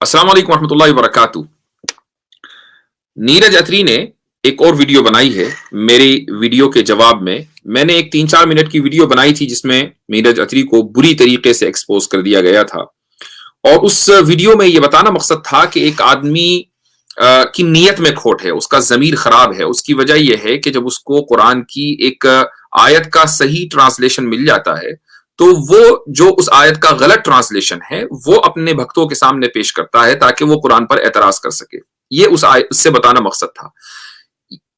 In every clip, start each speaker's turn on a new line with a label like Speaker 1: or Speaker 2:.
Speaker 1: अस्सलाम वालेकुम रहमतुल्लाहि व बरकातुहू। नीरज अत्री ने एक और वीडियो बनाई है मेरी वीडियो के जवाब में। मैंने एक 3-4 मिनट की वीडियो बनाई थी जिसमें नीरज अत्री को बुरी तरीके से एक्सपोज कर दिया गया था, और उस वीडियो में यह बताना मकसद था कि एक आदमी की नीयत में खोट है, उसका जमीर खराब है। उसकी वजह यह है कि जब उसको कुरान की एक आयत का सही ट्रांसलेशन मिल जाता है तो वो जो उस आयत का गलत ट्रांसलेशन है वो अपने भक्तों के सामने पेश करता है ताकि वो कुरान पर एतराज कर सके। ये उससे बताना मकसद था।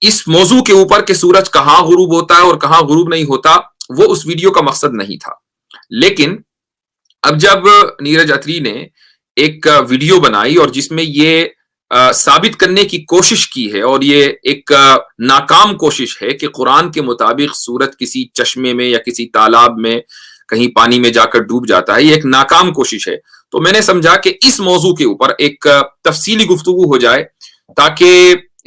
Speaker 1: इस मौजू के ऊपर कि सूरज कहां गुरूब होता है और कहां गुरूब नहीं होता, वो उस वीडियो का मकसद नहीं था। लेकिन अब जब नीरज अत्री ने एक वीडियो बनाई और जिसमें ये साबित करने की कोशिश की है, और ये एक नाकाम कोशिश है कि कुरान के मुताबिक सूरज किसी चश्मे में या किसी तालाब में कहीं पानी में जाकर डूब जाता है, ये एक नाकाम कोशिश है। तो मैंने समझा कि इस मौजू के ऊपर एक तफसीली गुफ्तगू हो जाए ताकि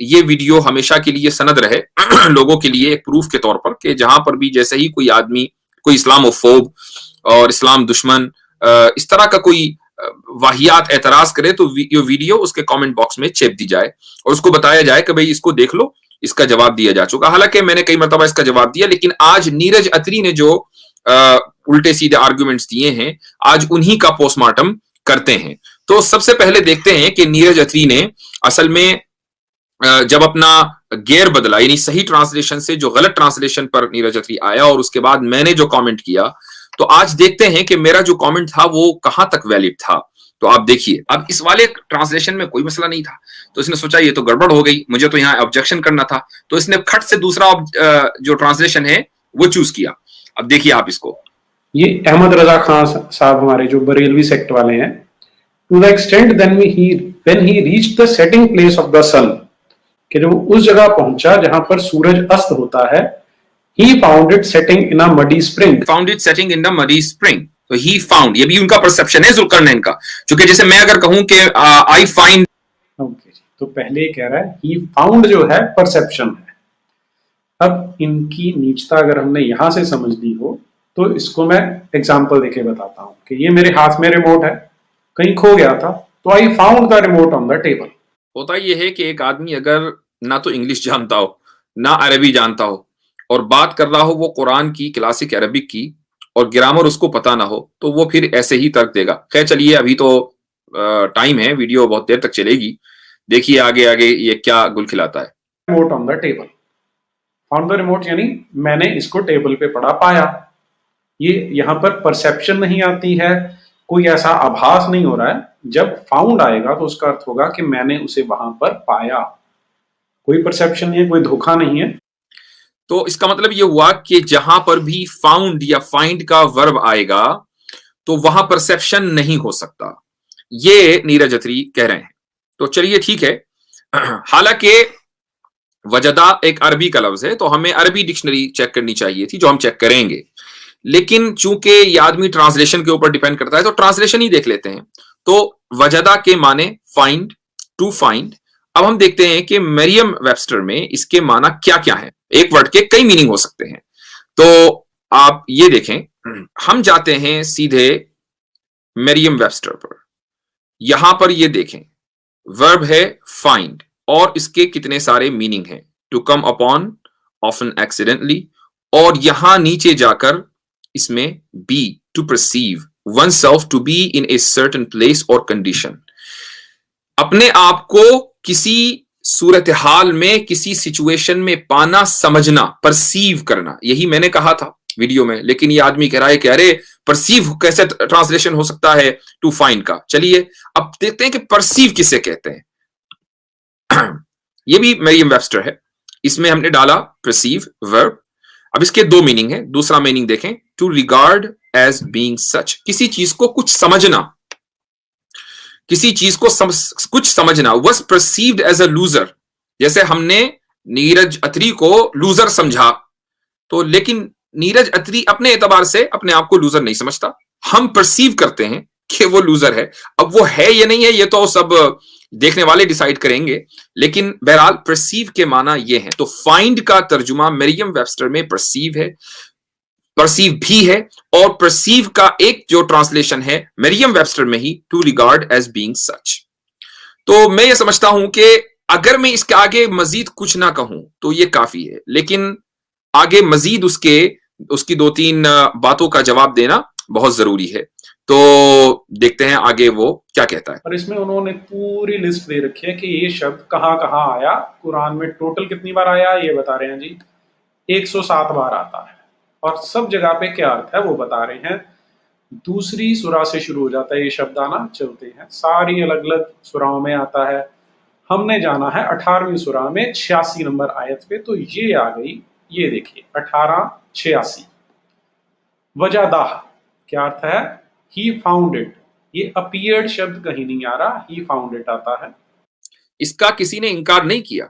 Speaker 1: ये वीडियो हमेशा के लिए सनद रहे लोगों के लिए, एक प्रूफ के तौर पर कि जहां पर भी जैसे ही कोई आदमी, कोई इस्लामोफोब और इस्लाम दुश्मन इस तरह का कोई वाहियात एतराज करे तो ये वीडियो उसके कमेंट बॉक्स में चेप दी जाए और उसको बताया जाए कि भाई इसको देख लो, इसका जवाब दिया जा चुका। हालांकि मैंने कई मरतबा इसका जवाब दिया, लेकिन आज नीरज अत्री ने जो उल्टे सीधे आर्गुमेंट्स दिए हैं, आज उन्हीं का पोस्टमार्टम करते हैं। तो सबसे पहले देखते हैं कि नीरज अत्री ने असल में जब अपना गेयर बदला, यानी सही ट्रांसलेशन से जो गलत ट्रांसलेशन पर नीरज अत्री आया और उसके बाद मैंने जो कमेंट किया, तो आज देखते हैं कि मेरा जो कमेंट था वो कहां तक वैलिड था। तो आप देखिए, अब इस वाले ट्रांसलेशन में कोई मसला नहीं था, तो इसने सोचा ये तो गड़बड़ हो गई, मुझे तो यहाँ ऑब्जेक्शन करना था, तो इसने खट से दूसरा जो ट्रांसलेशन है वो चूज किया। अब देखिए आप इसको,
Speaker 2: ये अहमद रजा खान साहब हमारे जो बरेलवी सेक्ट वाले हैं, to the extent when he reached the setting place of the sun, कि जब उस जगह पहुंचा जहां पर सूरज अस्त होता है, he found it setting in a muddy spring,
Speaker 1: found it setting in the muddy spring। तो he found, ये भी उनका परसेप्शन है जुल्करनैन का, क्योंकि जैसे मैं अगर कहूं कि I find,
Speaker 2: ओके, तो पहले कह रहा है he found जो है परसेप्शन है। अब इनकी नीचता अगर हमने यहां से समझ ली हो तो इसको मैं एग्जांपल देके बताता हूं कि ये मेरे हाथ में रिमोट है, कहीं खो गया था, तो I found the remote on the table.
Speaker 1: होता यह है कि एक आदमी अगर ना तो इंग्लिश जानता हो ना अरबी जानता हो और बात कर रहा हो वो कुरान की क्लासिक अरबिक की और ग्रामर उसको पता ना हो, तो वो फिर ऐसे ही तर्क देगा। खैर चलिए, अभी तो टाइम है, वीडियो बहुत देर तक चलेगी, देखिए आगे आगे ये क्या गुल खिलाता है।
Speaker 2: Remote on the table, found the remote यानी मैंने इसको टेबल पे पड़ा पाया। ये यहाँ पर परसेप्शन नहीं आती है, कोई ऐसा आभास नहीं हो रहा है। जब फाउंड आएगा तो उसका अर्थ होगा कि मैंने उसे वहां पर पाया, कोई परसेप्शन नहीं है, कोई धोखा नहीं है।
Speaker 1: तो इसका मतलब यह हुआ कि जहां पर भी फाउंड या फाइंड का वर्ब आएगा तो वहां परसेप्शन नहीं हो सकता, ये नीरज अत्री कह रहे हैं। तो चलिए ठीक है, हालांकि वजदा एक अरबी का लफ्ज है तो हमें अरबी डिक्शनरी चेक करनी चाहिए थी, जो हम चेक करेंगे, लेकिन चूंकि ये आदमी ट्रांसलेशन के ऊपर डिपेंड करता है तो ट्रांसलेशन ही देख लेते हैं। तो वजदा के माने फाइंड, टू फाइंड। अब हम देखते हैं कि मरियम वेबस्टर में इसके माना क्या क्या है। एक वर्ड के कई मीनिंग हो सकते हैं, तो आप ये देखें, हम जाते हैं सीधे मरियम वेबस्टर पर। यहां पर ये देखें, वर्ब है फाइंड और इसके कितने सारे मीनिंग हैं, to come upon, often accidentally, और यहां नीचे जाकर इसमें be, to perceive oneself to be in a certain place or condition, अपने आप को किसी सूरत हाल में, किसी सिचुएशन में पाना, समझना, परसीव करना। यही मैंने कहा था वीडियो में, लेकिन ये आदमी कह रहा है कि अरे परसीव कैसे ट्रांसलेशन हो सकता है टू फाइंड का। चलिए अब देखते हैं कि परसीव किसे कहते हैं। ये भी मरियम वेबस्टर है, इसमें हमने डाला परसीव वर्ब। अब इसके दो मीनिंग है, दूसरा मीनिंग देखें, to regard as being such, किसी चीज को कुछ समझना, किसी चीज को कुछ समझना। Was perceived as a loser, जैसे हमने नीरज अत्री को लूजर समझा, तो लेकिन नीरज अत्री अपने एतबार से अपने आप को लूजर नहीं समझता, हम परसीव करते हैं कि वो लूजर है। अब वो है या नहीं है ये तो सब देखने वाले डिसाइड करेंगे, लेकिन बहरहाल परसीव के माना ये है। तो फाइंड का तर्जुमा मरियम वेबस्टर में परसीव है, परसीव भी है, और परसीव का एक जो ट्रांसलेशन है मरियम वेबस्टर में ही, to regard as being such. तो मैं ये समझता हूं कि अगर मैं इसके आगे मजीद कुछ ना कहूं तो ये काफी है, लेकिन आगे मजीद उसकी दो तीन बातों का जवाब देना बहुत जरूरी है। तो देखते हैं आगे वो क्या कहता है।
Speaker 2: और इसमें उन्होंने पूरी लिस्ट दे रखी है कि ये शब्द कहाँ कहाँ आया, कुरान में टोटल कितनी बार आया ये बता रहे हैं जी। 107 बार आता है और सब जगह पे क्या अर्थ है वो बता रहे हैं। दूसरी सूरा से शुरू हो जाता है ये शब्द आना, चलते हैं सारी अलग अलग सूराओं में आता है। हमने जाना है 18वीं सूरा में 86 नंबर आयत पे, तो ये आ गई, ये देखिए 18:86। वजादाह क्या अर्थ है? He found it. ये अपीयर्ड शब्द कहीं नहीं आ रहा, ही फाउंड इट आता है।
Speaker 1: इसका किसी ने इनकार नहीं किया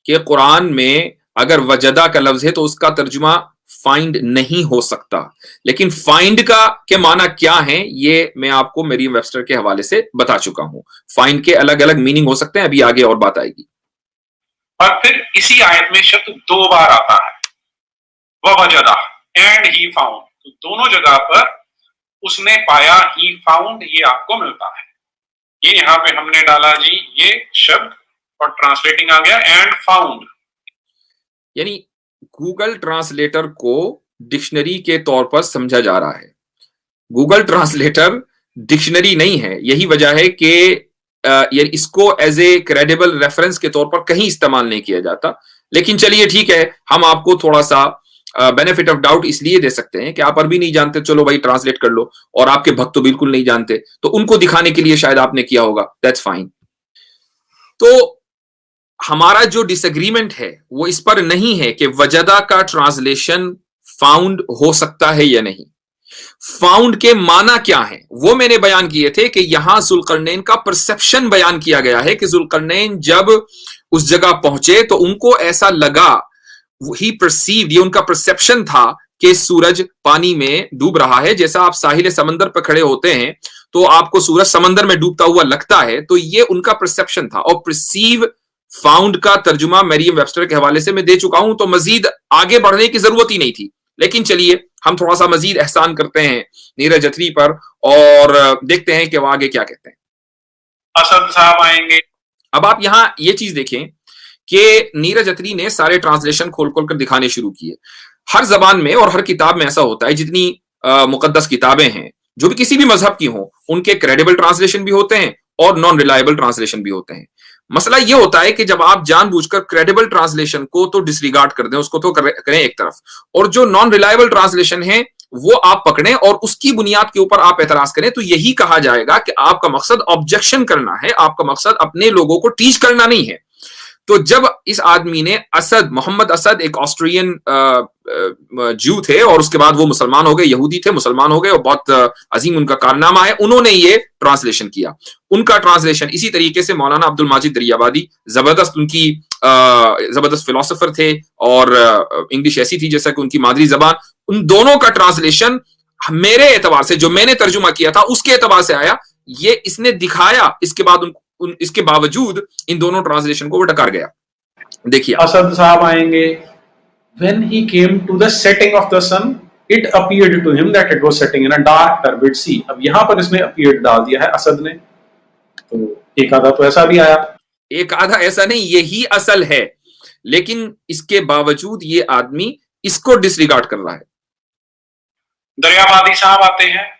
Speaker 1: कि कुरान में अगर वजदा का लफ्ज है तो उसका तर्जुमा फाइंड नहीं हो सकता, लेकिन फाइंड का के माना क्या है ये मैं आपको मेरी वेबस्टर के हवाले से बता चुका हूं। फाइंड के अलग अलग मीनिंग हो सकते हैं, अभी आगे और बात आएगी।
Speaker 2: और फिर इसी आयत में शब्द 2 बार आता है, वजदा एंड ही फाउंड। तो दोनों जगह पर उसने पाया, ही फाउंड, ये आपको मिलता है। ये यहां पे हमने डाला जी ये शब्द और ट्रांसलेटिंग आ गया एंड फाउंड।
Speaker 1: यानी गूगल ट्रांसलेटर को डिक्शनरी के तौर पर समझा जा रहा है। गूगल ट्रांसलेटर डिक्शनरी नहीं है, यही वजह है कि इसको एज ए क्रेडिबल रेफरेंस के तौर पर कहीं इस्तेमाल नहीं किया जाता। लेकिन चलिए ठीक है, हम आपको थोड़ा सा बेनिफिट ऑफ डाउट इसलिए दे सकते हैं कि आप अरबी नहीं जानते, चलो भाई ट्रांसलेट कर लो, और आपके भक्त तो बिल्कुल नहीं जानते, तो उनको दिखाने के लिए शायद आपने किया होगा, दैट्स फाइन। तो हमारा जो डिसएग्रीमेंट है वो इस पर नहीं है कि वजदा का ट्रांसलेशन फाउंड हो सकता है या नहीं। फाउंड के माना क्या है वो मैंने बयान किए थे कि यहां जुल्करनैन का परसेप्शन बयान किया गया है कि जुल्करनैन जब उस जगह पहुंचे तो उनको ऐसा लगा, ही परसीव्ड, ये उनका परसेप्शन था कि सूरज पानी में डूब रहा है। जैसा आप साहिल समंदर पर खड़े होते हैं तो आपको सूरज समंदर में डूबता हुआ लगता है, तो ये उनका परसेप्शन था। और परसीव फाउंड का तर्जुमा मरियम वेबस्टर के हवाले से मैं दे चुका हूं, तो मजीद आगे बढ़ने की जरूरत ही नहीं थी। लेकिन चलिए हम थोड़ा सा मजीद एहसान करते हैं नीरज अथरी पर और देखते हैं कि वो आगे क्या कहते हैं।
Speaker 2: असद साहब आएंगे।
Speaker 1: अब आप यहां ये चीज देखें कि नीरज अथरी ने सारे ट्रांसलेशन खोल खोल कर दिखाने शुरू किए। हर जबान में और हर किताब में ऐसा होता है, जितनी मुकद्दस किताबें हैं जो भी किसी भी मजहब की हों, उनके क्रेडिबल ट्रांसलेशन भी होते हैं और नॉन रिलायबल ट्रांसलेशन भी होते हैं। मसला यह होता है कि जब आप जानबूझकर क्रेडिबल ट्रांसलेशन को तो डिसरिगार्ड कर दें, उसको तो करें एक तरफ, और जो नॉन रिलायबल ट्रांसलेशन है वो आप पकड़ें और उसकी बुनियाद के ऊपर आप एतराज करें, तो यही कहा जाएगा कि आपका मकसद ऑब्जेक्शन करना है, आपका मकसद अपने लोगों को टीच करना नहीं है। तो जब इस आदमी ने मोहम्मद असद एक ऑस्ट्रियन जू थे और उसके बाद वो मुसलमान हो गए, यहूदी थे, मुसलमान हो गए और बहुत अजीम उनका कारनामा है, उन्होंने ये ट्रांसलेशन किया। उनका ट्रांसलेशन इसी तरीके से मौलाना अब्दुल माजिद दरियाबादी, जबरदस्त उनकी जबरदस्त फिलोसोफर थे और इंग्लिश ऐसी थी जैसा कि उनकी मादरी जबान। उन दोनों का ट्रांसलेशन मेरे एतबार से, जो मैंने तर्जुमा किया था उसके एतबार से आया, ये इसने दिखाया। इसके बाद इसके बावजूद इन दोनों ट्रांसलेशन को वो डकार गया। देखिए
Speaker 2: असद साहब आएंगे। When he came to the setting of the sun, it appeared to him that it was setting in a dark turbid sea. अब यहां पर इसने appeared डाल दिया है असद ने, तो एक आधा तो ऐसा भी आया,
Speaker 1: एक आधा ऐसा नहीं, यही असल है, लेकिन इसके बावजूद ये आदमी इसको डिसरिगार्ड कर रहा है।
Speaker 2: दरियाबादी साहब आते हैं।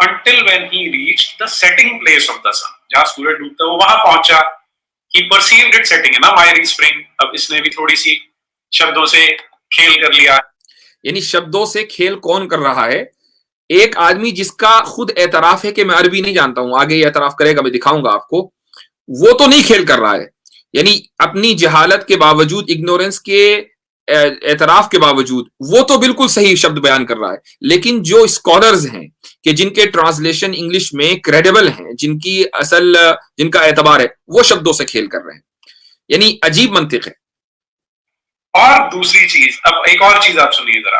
Speaker 2: Until when he reached the setting place of the sun, जहां सूरज डूबता है वो वहां पहुंचा, he perceived it setting in a miry spring। अब इसने भी थोड़ी सी शब्दों से खेल कर लिया।
Speaker 1: यानी शब्दों से खेल कौन कर रहा है? एक आदमी जिसका खुद एतराफ है कि मैं अरबी नहीं जानता हूं, आगे ये एतराफ करेगा, मैं दिखाऊंगा आपको, वो तो नहीं खेल कर रहा है। यानी अपनी जहालत के बावजूद, इग्नोरेंस के एतराफ के बावजूद वो तो बिल्कुल सही शब्द बयान कर रहा है। लेकिन जो स्कॉलर्स हैं कि जिनके ट्रांसलेशन इंग्लिश में क्रेडिबल हैं, जिनका एतबार है, वो शब्दों से खेल कर रहे हैं। यानी अजीब मंतिक है।
Speaker 2: और दूसरी चीज, अब एक और चीज आप सुनिए जरा,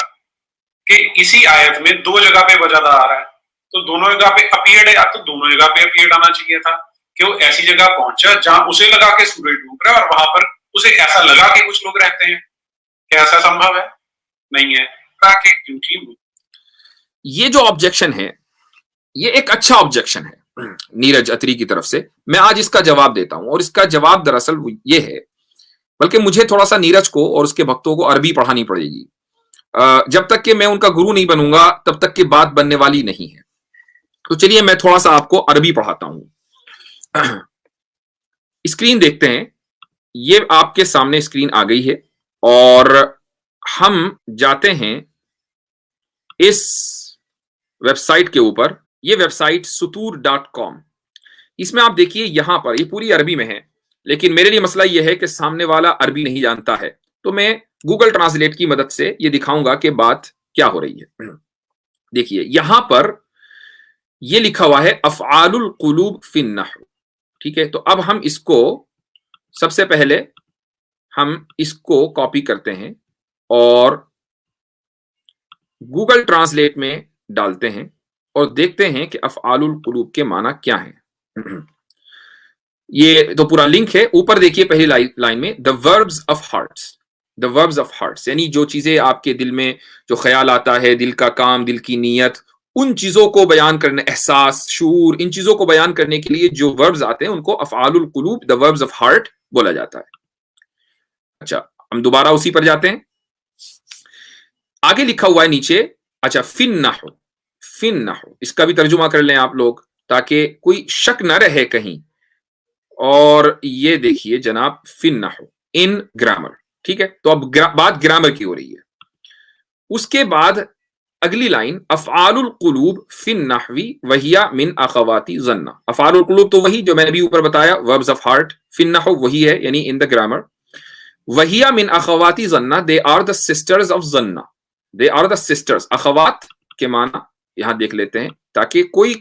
Speaker 2: कि इसी आयत में 2 जगह पे वजदा आ रहा है, तो दोनों जगह पे अपीयर्ड है, या तो दोनों जगह पे अपीयर्ड आना चाहिए था कि वो ऐसी जगह पहुंचा जहां उसे लगा कि सूरज डूब रहा है और वहां पर उसे ऐसा लगा कि कुछ लोग रहते हैं। क्या ऐसा संभव है? नहीं है, क्योंकि
Speaker 1: ये जो ऑब्जेक्शन है ये एक अच्छा ऑब्जेक्शन है, नीरज अत्री की तरफ से, मैं आज इसका जवाब देता हूं। और इसका जवाब दरअसल ये है, बल्कि मुझे थोड़ा सा नीरज को और उसके भक्तों को अरबी पढ़ानी पड़ेगी। जब तक कि मैं उनका गुरु नहीं बनूंगा तब तक की बात बनने वाली नहीं है। तो चलिए मैं थोड़ा सा आपको अरबी पढ़ाता हूं। स्क्रीन देखते हैं, ये आपके सामने स्क्रीन आ गई है और हम जाते हैं इस वेबसाइट के ऊपर। ये वेबसाइट sutur.com, इसमें आप देखिए यहां पर ये पूरी अरबी में है, लेकिन मेरे लिए मसला यह है कि सामने वाला अरबी नहीं जानता है, तो मैं गूगल ट्रांसलेट की मदद से ये दिखाऊंगा कि बात क्या हो रही है। देखिए यहां पर ये लिखा हुआ है अफ़आलुल क़ुलूब फ़िन नहव, ठीक है। तो अब हम इसको सबसे पहले हम इसको कॉपी करते हैं और गूगल ट्रांसलेट में डालते हैं और देखते हैं कि अफ़आलुल क़ुलूब के माना क्या है। ये तो पूरा लिंक है। ऊपर देखिए पहली लाइन में the verbs of hearts, the verbs of hearts यानी जो चीजें आपके दिल में जो ख्याल आता है, दिल का काम, दिल की नीयत, उन चीजों को बयान करने, एहसास, शूर, इन चीजों को बयान करने के लिए जो वर्ब्स आते हैं उनको अफ़आलुल क़ुलूब, द वर्ब्स ऑफ हार्ट बोला जाता है। अच्छा, हम दोबारा उसी पर जाते हैं। आगे लिखा हुआ है नीचे, अच्छा फिन नहव, फिन नहव इसका भी तर्जुमा कर लें आप लोग ताकि कोई शक न रहे कहीं। और ये देखिए जनाब फिन नहव, इन ग्रामर, ठीक है। तो अब बात ग्रामर की हो रही है। उसके बाद अगली लाइन अफ़आलुल क़ुलूब फिन नहवी वहिया मिन अख़वाती ज़न्ना। अफ़आलुल क़ुलूब तो वही जो मैंने भी ऊपर बताया, वर्ब्स ऑफ हार्ट, फिन नहव वही है यानी इन द ग्रामर। वहिया मिन अख़वाती ज़न्ना, they are the sisters of ज़न्ना, दे आर द सिस्टर्स। अख़वात के माना यहां देख लेते हैं ताकि कोई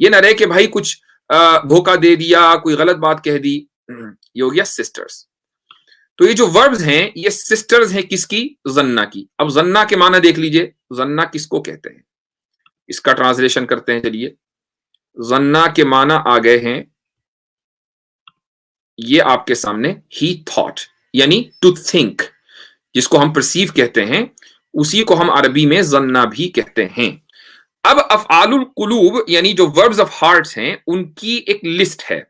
Speaker 1: ये ना रहे कि भाई कुछ धोखा दे दिया, कोई गलत बात कह दी। ये हो गया सिस्टर्स। तो ये जो वर्ब्स हैं ये सिस्टर्स हैं किसकी? जन्ना की। अब जन्ना के माना देख लीजिए, जन्ना किसको कहते हैं, इसका ट्रांसलेशन करते हैं। चलिए, जन्ना के माना आ गए हैं, ये आपके सामने ही थॉट यानी टू थिंक, जिसको हम परसीव कहते हैं, उसी को हम अरबी में जन्ना भी कहते हैं। अब अफ़आलुल क़ुलूब यानी जो वर्ब्स ऑफ हार्ट्स हैं उनकी एक लिस्ट है।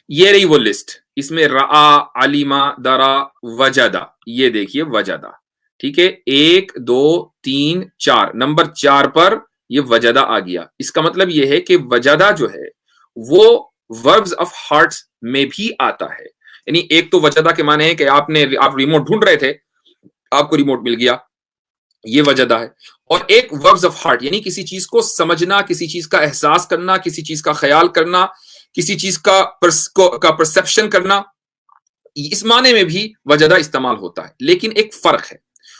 Speaker 1: ये रही वो लिस्ट, इसमें रआ, अलिमा, दरा, वजदा, ये देखिए वजदा, ठीक है। 1 2 3 4, नंबर 4 पर ये वजदा आ गया। इसका मतलब ये है कि वजदा जो है वो वर्ब्स ऑफ हार्ट्स में भी आता है। यानी एक तो वजदा के माने है कि आप रिमोट ढूंढ रहे थे, आपको रिमोट मिल गया, ये वजदा है। और एक वर्ब्स ऑफ हार्ट यानी किसी चीज को समझना, किसी चीज का एहसास करना, किसी चीज का ख्याल करना, किसी चीज का परसेप्शन करना, इस माने में भी वजदा इस्तेमाल होता है। लेकिन एक फर्क है,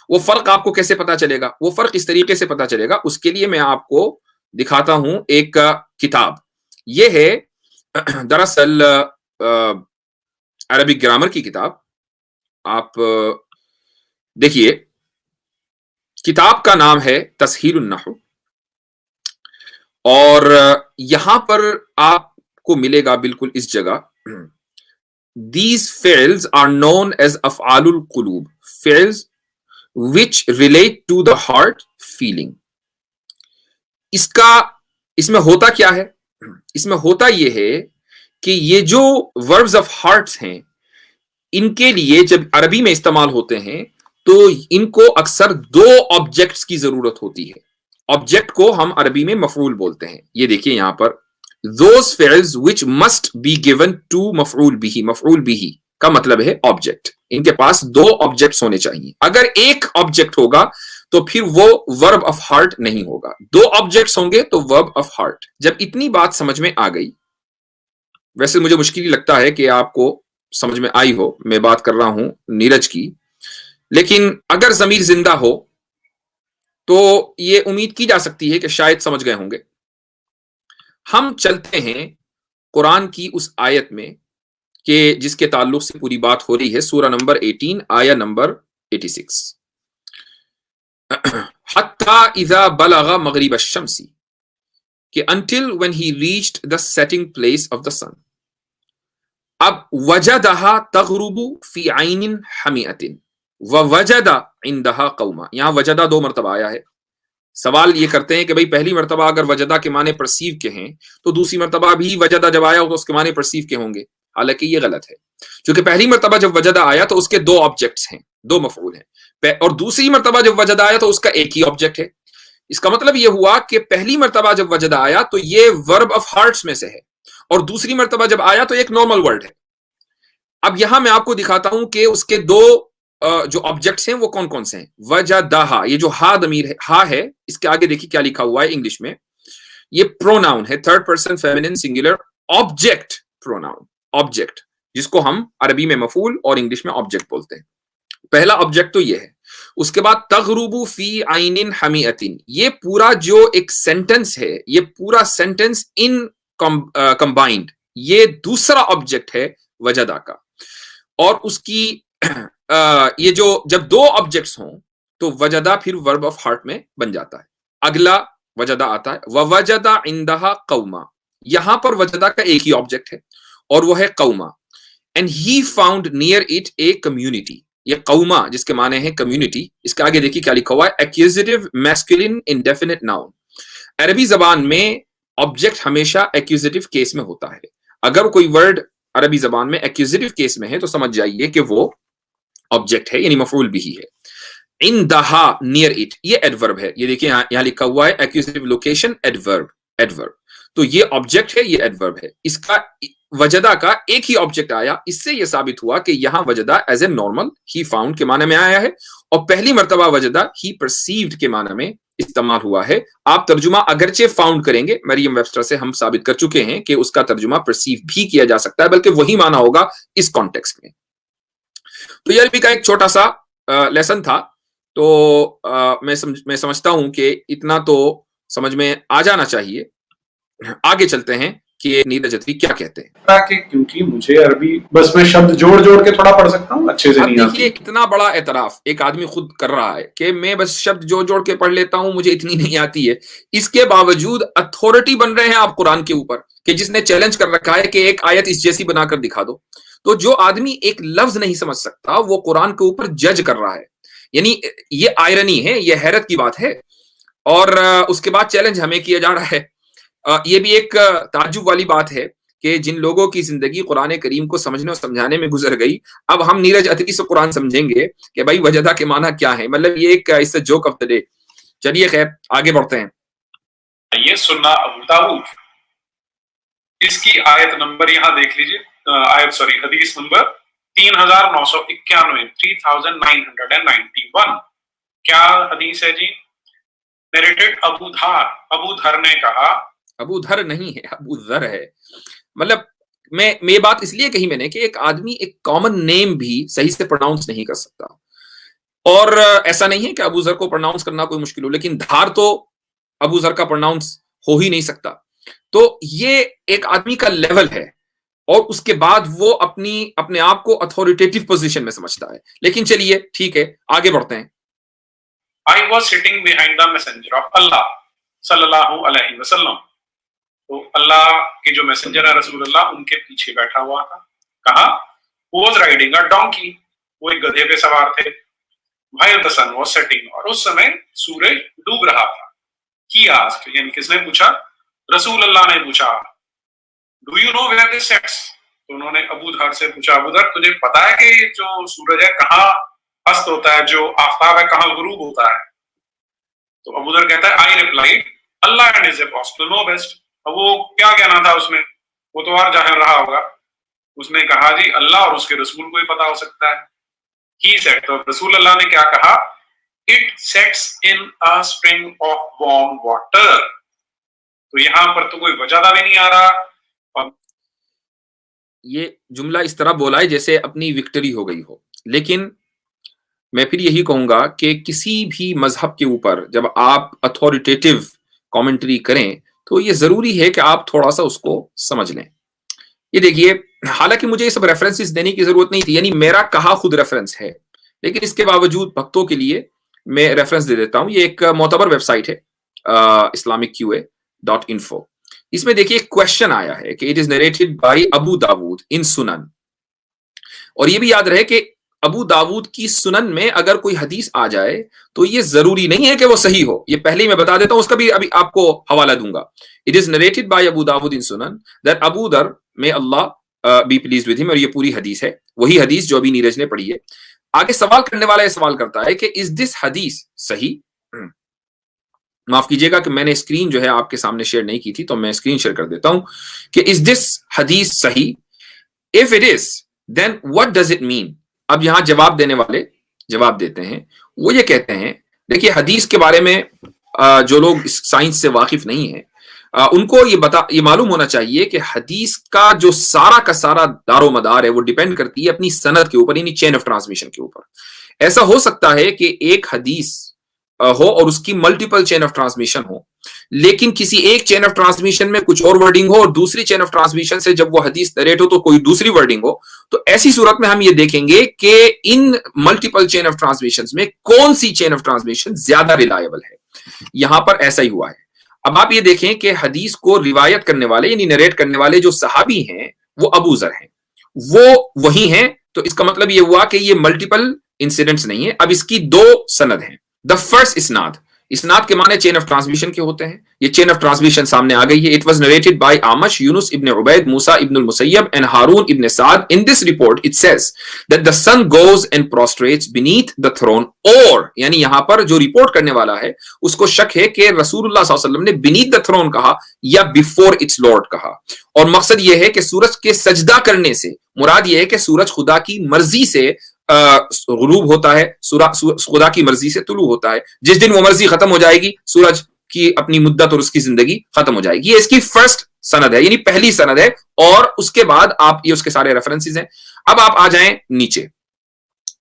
Speaker 1: वो फर्क आपको कैसे पता चलेगा? वो फर्क इस तरीके से पता चलेगा, उसके लिए मैं आपको दिखाता हूं एक किताब। ये है दरअसल अरबिक ग्रामर की किताब। आप देखिए, किताब का नाम है तस्हीलुन नहव और यहां पर आपको मिलेगा बिल्कुल इस जगह, These fi'ls are known as अफ़आलुल क़ुलूब, fi'ls which relate to the heart feeling। इसमें होता क्या है? इसमें होता यह है कि ये जो वर्ब्स ऑफ हार्ट्स हैं, इनके लिए जब अरबी में इस्तेमाल होते हैं तो इनको अक्सर 2 ऑब्जेक्ट्स की जरूरत होती है। ऑब्जेक्ट को हम अरबी में मफऊल बोलते हैं। ये देखिए यहां पर those fi'ls which must be given to मफऊल बिही, मफऊल बिही का मतलब है ऑब्जेक्ट। इनके पास 2 ऑब्जेक्ट्स होने चाहिए। अगर एक ऑब्जेक्ट होगा तो फिर वो वर्ब ऑफ हार्ट नहीं होगा, 2 ऑब्जेक्ट्स होंगे तो वर्ब ऑफ हार्ट। जब इतनी बात समझ में आ गई, वैसे मुझे मुश्किल ही लगता है कि आपको समझ में आई हो, मैं बात कर रहा हूं नीरज की, लेकिन अगर जमीर जिंदा हो तो ये उम्मीद की जा सकती है कि शायद समझ गए होंगे। हम चलते हैं कुरान की उस आयत में कि जिसके ताल्लुक से पूरी बात हो रही है, सूरा नंबर 18 आया नंबर 86। हत्ता इज़ा बलगा मगरिब अश-शम्सी, कि until when he reached the setting place of the sun। अब वजदहा तग़रुबु फी ऐनिन हमीअतिन व वजदा इंदहा कौमा, यहां वजदा 2 मरतबा आया है सवाल ये करते हैं कि भाई पहली मर्तबा अगर वजदा के माने परसीव के हैं तो दूसरी मर्तबा भी वजदा जब आया हो तो उसके माने परसीव के होंगे। हालांकि ये गलत है, क्योंकि पहली मर्तबा जब वजदा आया तो उसके दो ऑब्जेक्ट्स हैं, दो मफऊल हैं, और दूसरी मर्तबा जब वजदा आया तो उसका एक ही ऑब्जेक्ट है। इसका मतलब यह हुआ कि पहली मर्तबा जब वजदा आया तो ये वर्ब ऑफ हार्ट्स में से है, और दूसरी मर्तबा जब आया तो एक नॉर्मल वर्ड है। अब यहां मैं आपको दिखाता हूं कि उसके दो जो ऑब्जेक्ट्स हैं वो कौन कौन से हैं। वजदाहा, ये जो हा दमीर है, हा है, इसके आगे देखिए क्या लिखा हुआ है इंग्लिश में, ये प्रोनाउन है, third person feminine singular object pronoun, object, जिसको हम अरबी में मफूल और इंग्लिश में ऑब्जेक्ट बोलते हैं। पहला ऑब्जेक्ट तो ये है। उसके बाद तगरुबु फी आइनिन हमीअतिन, ये पूरा जो एक सेंटेंस है, ये पूरा सेंटेंस इन कंबाइंड, ये दूसरा ऑब्जेक्ट है वजदा का। और उसकी ये जो जब दो ऑब्जेक्ट्स हों तो वजदा फिर वर्ब ऑफ हार्ट में बन जाता है। अगला वजदा आता है, वजदा इंदहा कौमा, यहां पर वजदा का एक ही ऑब्जेक्ट है और वो है comma. And he found near it a community, ये कौमा जिसके माने हैं कम्युनिटी, इसके आगे देखिए क्या लिखा हुआ है, एक्यूजिटिव मैस्कुलिन इंडेफिनिट नाउन। अरबी जबान में ऑब्जेक्ट हमेशा एक्यूजिटिव केस में होता है। अगर कोई वर्ड अरबी जबान में एक्यूजिटिव केस में है तो समझ जाइए कि वो ऑब्जेक्ट है, यानी मफूल भी ही है। इन दहा नियर इट, ये एडवर्ब है, ये देखिए यहां लिखा हुआ है एक्यूजिटिव लोकेशन एडवर्ब, एडवर्ब। तो ये ऑब्जेक्ट है, ये एडवर्ब है। इसका वजदा का एक ही ऑब्जेक्ट आया, इससे यह साबित हुआ कि यहां वजदा as a normal he found के माने में आया है, और पहली मर्तबा वजदा ही परसीव्ड के माने में इस्तेमाल हुआ है। आप तर्जुमा अगरचे फाउंड करेंगे, मरियम वेबस्टर से हम साबित कर चुके हैं कि उसका तर्जुमा परसीव भी किया जा सकता है, बल्कि वही माना होगा इस कॉन्टेक्स्ट में। तो यह अरबी का एक छोटा सा लेसन था। तो मैं समझता हूं कि इतना तो समझ में आ जाना चाहिए। आगे चलते हैं कि नीरज अत्री क्या कहते हैं।
Speaker 2: क्योंकि मुझे अरबी बस मैं शब्द जोड़ जोड़ के थोड़ा पढ़ सकता हूँ, अच्छे से नहीं आती।
Speaker 1: देखिए इतना बड़ा एतराफ एक आदमी खुद कर रहा है कि मैं बस शब्द जोड़ जोड़ के पढ़ लेता हूं, मुझे इतनी नहीं आती है। इसके बावजूद अथॉरिटी बन रहे हैं आप कुरान के ऊपर, कि जिसने चैलेंज कर रखा है कि एक आयत इस जैसी बनाकर दिखा दो। तो जो आदमी एक लफ्ज नहीं समझ सकता वो कुरान के ऊपर जज कर रहा है, यानी ये आयरनी है, ये हैरत की बात है। और उसके बाद चैलेंज हमें किया जा रहा है। ये भी एक ताज्जुब वाली बात है कि जिन लोगों की जिंदगी कुरान करीम को समझने और समझाने में गुजर गई, अब हम नीरज अत्री से कुरान समझेंगे कि भाई वजदा के माना क्या है। मतलब ये एक इससे जोक ऑफ द डे। चलिए खैर आगे बढ़ते हैं।
Speaker 2: ये सुन्ना अबू दाऊद, इसकी आयत नंबर यहां देख लीजिए, हदीस नंबर 3991, 3991। क्या हदीस है जी? नरेटेड अबू धर ने कहा,
Speaker 1: अबू धर नहीं है, अबू जर है। मतलब मैं बात इसलिए कही मैंने कि एक आदमी एक कॉमन नेम भी सही से प्रोनाउंस नहीं कर सकता, और ऐसा नहीं है कि अबू जर को प्रोनाउंस करना कोई मुश्किल हो, लेकिन धार तो अबू जर का प्रोनाउंस हो ही नहीं सकता। तो ये एक आदमी का लेवल है, और उसके बाद वो अपने आप को अथॉरिटेटिव पोजीशन में समझता है। लेकिन चलिए ठीक है, आगे बढ़ते हैं।
Speaker 2: I was sitting behind the messenger of Allah सल्लल्लाहु अलैहि वसल्लम। तो अल्लाह के जो मैसेंजर है रसूलुल्लाह, उनके पीछे बैठा हुआ था। कहा was riding a donkey, वो एक गधे पे सवार थे। while the sun was setting, और उस समय सूरज डूब रहा था। He asked, यानी किसने पूछा? रसूलुल्लाह ने पूछा, do you know where this sets? तो उन्होंने अबू धर से पूछा, अबू धर तुझे पता है कि जो सूरज है कहाँ अस्त होता है, जो आफताब है कहाँ गुरूब होता है? तो अबू धर कहता है, I replied Allah and his apostle know best. अब वो क्या कहना था उसमें, वो तो और जाहिर रहा होगा। उसने कहा जी अल्लाह और उसके रसूल को ही पता हो सकता है। ही सेड, तो रसूल अल्लाह ने क्या कहा? It sets in a spring of warm water. तो यहां पर तो कोई वजह भी नहीं आ रहा।
Speaker 1: ये जुमला इस तरह बोला है जैसे अपनी विक्ट्री हो गई हो। लेकिन मैं फिर यही कहूंगा कि किसी भी मजहब के ऊपर जब आप अथॉरिटेटिव कमेंट्री करें तो ये जरूरी है कि आप थोड़ा सा उसको समझ लें। ये देखिए, हालांकि मुझे ये सब रेफरेंसेस देने की जरूरत नहीं थी, यानी मेरा कहा खुद रेफरेंस है, लेकिन इसके बावजूद भक्तों के लिए मैं रेफरेंस दे देता हूं। ये एक मोतबर वेबसाइट है, islamicqa.info। इसमें देखिए एक क्वेश्चन आया है कि it is narrated by Abu Dawood in Sunan. और ये भी याद रहे कि अबू दाऊद की सुनन में अगर कोई हदीस आ जाए तो ये जरूरी नहीं है कि वो सही हो। ये पहले ही मैं बता देता हूं, उसका भी अभी आपको हवाला दूंगा। It is narrated by Abu Dawood in Sunan that Abu Dharr may Allah be pleased with him, और ये पूरी हदीस है, वही हदीस जो अभी नीरज ने पढ़ी है। आगे सवाल करने वाला ये सवाल करता है कि इज दिस हदीस सही। माफ कीजिएगा कि मैंने स्क्रीन जो है आपके सामने शेयर नहीं की थी, तो मैं स्क्रीन शेयर कर देता हूं कि इज दिस हदीस सही। If it is then what does it mean. अब यहां जवाब देने वाले जवाब देते हैं, वो ये कहते हैं, देखिए हदीस के बारे में जो लोग इस साइंस से वाकिफ नहीं है उनको ये मालूम होना चाहिए कि हदीस का जो सारा का सारा दारो मदार है वो डिपेंड करती है अपनी सनद के ऊपर, यानी चेन ऑफ ट्रांसमिशन के ऊपर। ऐसा हो सकता है कि एक हदीस हो और उसकी मल्टीपल चेन ऑफ ट्रांसमिशन हो, लेकिन किसी एक चेन ऑफ ट्रांसमिशन में कुछ और वर्डिंग हो और दूसरी चेन ऑफ ट्रांसमिशन से जब वो हदीस नरेट हो तो कोई दूसरी वर्डिंग हो। तो ऐसी सूरत में हम ये देखेंगे कि इन मल्टीपल चेन ऑफ ट्रांसमिशन में कौन सी चेन ऑफ ट्रांसमिशन ज्यादा रिलायबल है। यहां पर ऐसा ही हुआ है। अब आप ये देखें कि हदीस को रिवायत करने वाले यानी नरेट करने वाले जो सहाबी हैं वो अबू जर हैं, वो वही हैं। तो इसका मतलब ये हुआ कि ये मल्टीपल इंसिडेंट्स नहीं है। अब इसकी दो सनद हैं। द फर्स्ट इसनाद, इसनाद के माने चेन ऑफ ट्रांसमिशन के होते हैं। ये चेन ऑफ ट्रांसमिशन सामने आ गई है। It was narrated by Amash, Yunus ibn Ubaid, Musa ibn Musayyab and Harun ibn Sad. In this report it says that the sun goes and prostrates beneath the throne. और यानी यहां पर जो report करने वाला है उसको शक है कि रसूलुल्लाह सल्लल्लाहु अलैहि वसल्लम ने बीनीथ द थ्रोन कहा या बिफोर इट्स लॉर्ड कहा। और मकसद यह है कि सूरज के सजदा करने से मुराद यह है कि सूरज खुदा की मर्जी से गुरूब होता है, खुदा की मर्जी से तुलू होता है। जिस दिन वो मर्जी खत्म हो जाएगी सूरज की अपनी मुद्दत और उसकी जिंदगी खत्म हो जाएगी। ये इसकी फर्स्ट सनद है, यानी पहली सनद है। और उसके बाद आप ये उसके सारे रेफरेंसेस हैं। अब आप आ जाएं नीचे,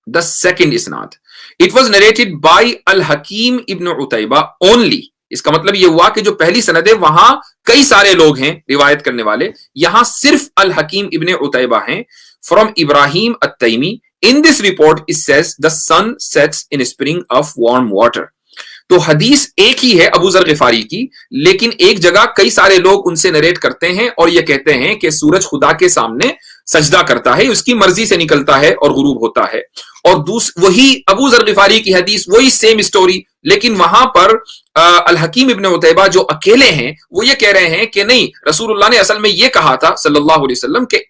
Speaker 1: the second isnad, it was narrated by al Hakim ibn Utaibah only. इसका मतलब यह हुआ कि जो पहली सनद है वहां कई सारे लोग हैं रिवायत करने वाले, यहां सिर्फ अल हकीम इब्न उतैबा हैं। From Ibrahim at Taymi, in this report it says the sun sets in a spring of warm water। तो हदीस एक ही है अबू जर गिफारी की, लेकिन एक जगह कई सारे लोग उनसे नरेट करते हैं और ये कहते हैं कि सूरज खुदा के सामने सजदा करता है, उसकी मर्जी से निकलता है और गुरूब होता है। और वही अबू जर गिफारी की हदीस, वही सेम स्टोरी, लेकिन वहां पर अल हकीम इब्न उतैबा जो अकेले हैं वो ये कह रहे हैं कि नहीं, रसूलुल्लाह ने असल में ये कहा था सल्लल्लाहु अलैहि वसल्लम के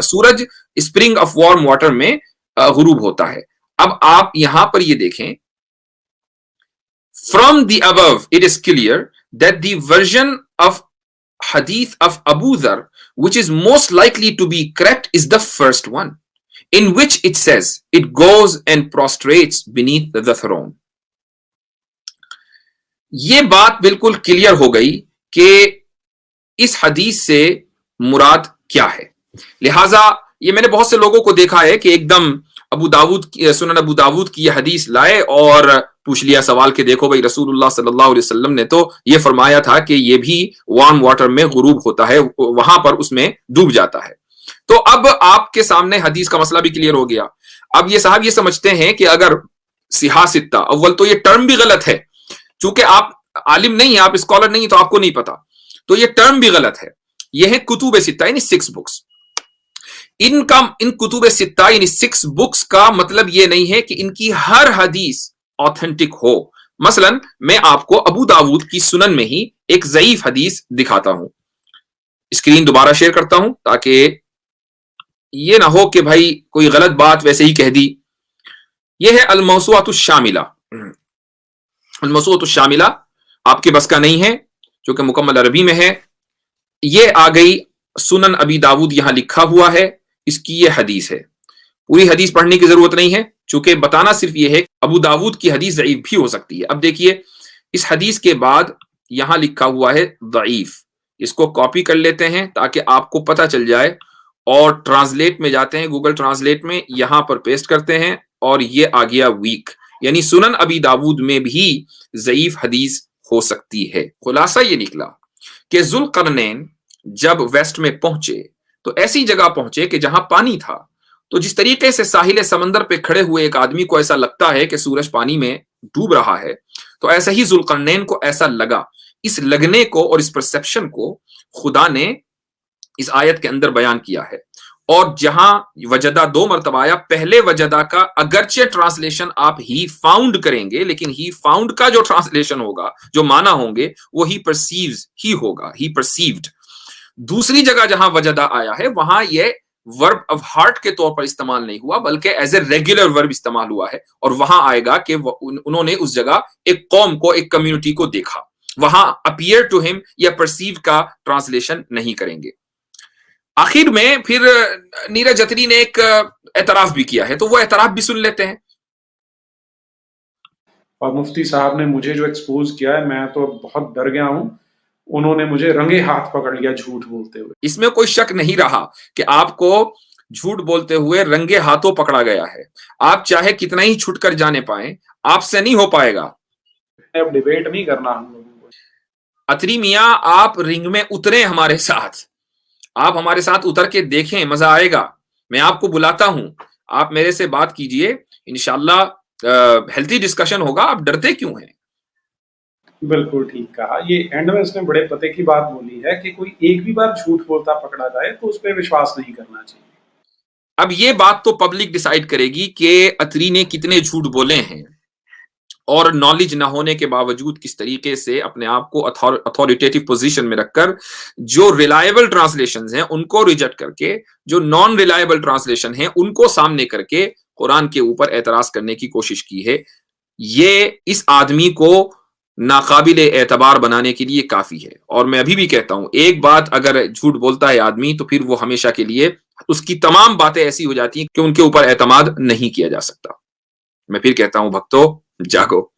Speaker 1: सूरज स्प्रिंग ऑफ वार्म वाटर में गुरूब होता है। अब आप यहां पर ये देखें, from the above it is clear that the version of hadith of Abu Dhar which is most likely to be correct is the first one, in which it says it goes and prostrates beneath the throne। ये बात बिल्कुल clear हो गई कि इस हदीस से मुराद क्या है। लिहाजा ये मैंने बहुत से लोगों को देखा है कि एकदम अबू दाऊद की सुनन अबू दाऊद की ये हदीस लाए और पूछ लिया सवाल के देखो भाई रसूलुल्लाह सल्लल्लाहु अलैहि वसल्लम ने तो ये फरमाया था कि ये भी वार्म वाटर में गुरूब होता है, वहां पर उसमें डूब जाता है। तो अब आपके सामने हदीस का मसला भी क्लियर हो गया। अब ये साहब ये समझते हैं कि अगर सिहा सित्ता, अव्वल तो ये टर्म भी गलत है, चूंकि आप आलिम नहीं है, आप स्कॉलर नहीं, तो आपको नहीं पता, तो ये टर्म भी गलत है। ये है कुतुब सित्ता यानी 6 बुक्स। इन कुतुब सित्ता यानी 6 बुक्स का मतलब ये नहीं है कि इनकी हर हदीस ऑथेंटिक हो। मसलन मैं आपको अबू दाऊद की सुनन में ही एक ज़ईफ हदीस दिखाता हूं। स्क्रीन दोबारा शेयर करता हूं ताकि ये ना हो कि भाई कोई गलत बात वैसे ही कह दी। यह है अल-मौसूअतुश शामिला। अल-मौसूअतुश शामिला आपके बस का नहीं है क्योंकि मुकम्मल अरबी में है। ये आ गई सुनन अबी दाऊद, यहां लिखा हुआ है, इसकी ये हदीस है। पूरी हदीस पढ़ने की जरूरत नहीं है चूंकि बताना सिर्फ ये है अबू दाऊद की हदीस ज़ईफ भी हो सकती है। अब देखिए इस हदीस के बाद यहां लिखा हुआ है ज़ईफ, इसको कॉपी कर लेते हैं ताकि आपको पता चल जाए और ट्रांसलेट में जाते हैं, गूगल ट्रांसलेट में यहां पर पेस्ट करते हैं और ये आ गया वीक, यानी सुनन अबी दाऊद में भी ज़ईफ हदीस हो सकती है। खुलासा ये निकला कि ज़ुल्क़रनैन जब वेस्ट में पहुंचे तो ऐसी जगह पहुंचे कि जहां पानी था। तो जिस तरीके से साहिल समंदर पे खड़े हुए एक आदमी को ऐसा लगता है कि सूरज पानी में डूब रहा है, तो ऐसा ही ज़ुल्क़रनैन को ऐसा लगा। इस लगने को और इस परसेप्शन को खुदा ने इस आयत के अंदर बयान किया है और जहां वजदा 2 मरतबा आया, पहले वजदा का अगरचे ट्रांसलेशन आप ही फाउंड करेंगे, लेकिन ही फाउंड का जो ट्रांसलेशन होगा, जो माना होंगे, वो ही परसीव्स ही होगा, ही परसीव्ड। दूसरी जगह जहां वजदा आया है वहां यह वर्ब ऑफ हार्ट के तौर पर इस्तेमाल नहीं हुआ, बल्कि एज ए रेगुलर वर्ब इस्तेमाल हुआ है। और वहां आएगा कि उन्होंने उस जगह एक कौम को, एक कम्युनिटी को देखा। वहां अपीयर टू हिम या परसीव का ट्रांसलेशन नहीं करेंगे। आखिर में फिर नीरज अत्री ने एक एतराफ भी किया है, तो वो एतराफ भी सुन लेते हैं।
Speaker 2: और मुफ्ती साहब ने मुझे जो एक्सपोज किया है, मैं तो बहुत डर गया हूं। उन्होंने मुझे रंगे हाथ पकड़ लिया झूठ बोलते हुए।
Speaker 1: इसमें कोई शक नहीं रहा कि आपको झूठ बोलते हुए रंगे हाथों पकड़ा गया है। आप चाहे कितना ही छुट कर जाने पाए, आपसे नहीं हो पाएगा।
Speaker 2: अब डिबेट नहीं करना हम लोगों को।
Speaker 1: अत्री मियां, आप रिंग में उतरे हमारे साथ, आप हमारे साथ उतर के देखें, मजा आएगा। मैं आपको बुलाता हूं, आप मेरे से बात कीजिए, इंशाल्लाह हेल्थी डिस्कशन होगा। आप डरते क्यों हैं?
Speaker 2: बिल्कुल ठीक कहा। ये एंड में उसने बड़े पते की बात बोली है कि कोई एक भी बार झूठ बोलता पकड़ा जाए तो उस पर विश्वास नहीं करना चाहिए।
Speaker 1: अब ये बात तो पब्लिक डिसाइड करेगी कि अत्री ने कितने झूठ बोले हैं, और नॉलेज ना होने के बावजूद किस तरीके से अपने आप को अथॉरिटेटिव पोजीशन में रखकर जो रिलायबल ट्रांसलेशंस हैं उनको रिजेक्ट करके, जो नॉन रिलायबल ट्रांसलेशन हैं उनको सामने करके कुरान के ऊपर एतराज करने की कोशिश की है। ये इस आदमी को नाकाबिल एतबार बनाने के लिए काफी है। और मैं अभी भी कहता हूं, एक बात अगर झूठ बोलता है आदमी, तो फिर वो हमेशा के लिए उसकी तमाम बातें ऐसी हो जाती हैं कि उनके ऊपर एतमाद नहीं किया जा सकता। मैं फिर कहता हूं, भक्तों जागो।